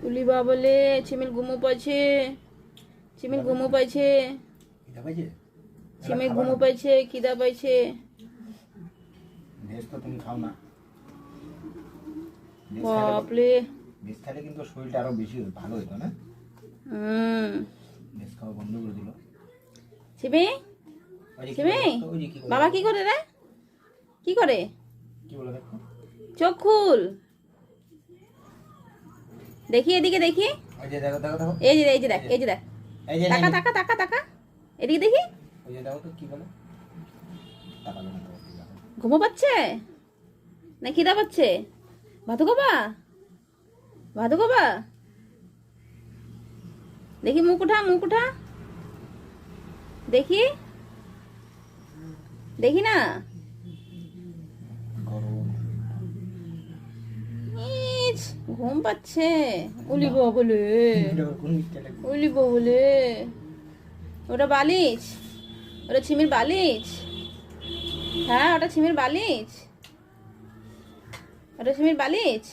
উলি বাবলে চিমির ঘুমো পাইছে, চিমির ঘুমো পাইছে, চিমির ঘুমো পাইছে, খিদা পাইছে। ভেজ তো তুমি খাও না। বাপরে, ভেজ খেলে কিন্তু শরীরটা আরো বেশি ভালো হতো না। ভেজ খাওয়া বন্ধ করে দিল। চিমি, চিমি, বাবা কি করে রে? কি করে? কি বলে দেখো? চোখ খুল, দেখি এদিকে দেখি। ওই যে দেখো দেখো দেখো। এই যে এই যে দেখ, এই যে দেখ, এই যে তাকা তাকা তাকা তাকা, এদিকে দেখি। ওই যে দেখো তো কি বলে? তাকালো না তো। ঘুমো পাচ্ছে না খিদা পাচ্ছে? ভাতু খাবা? ভাতু খাবা? দেখি মুখ উঠা, মুখ উঠা, দেখি, দেখি না। ইস, ঘুম পাচ্ছে। উলি বলে, উলি বলে। ওটা বালিশ, ওটা ছিমির বালিশ। হ্যাঁ, ওটা ছিমির বালিশ, ওটা ছিমির বালিশ।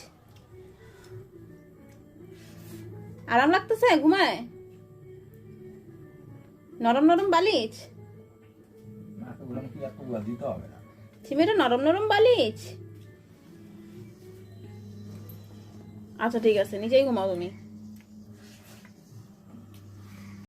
আরাম লাগতেছে ঘুমায়? নরম নরম বালিশ, ছিমির নরম নরম বালিশ। আচ্ছা ঠিক আছে, নিজেই ঘুমাও তুমি।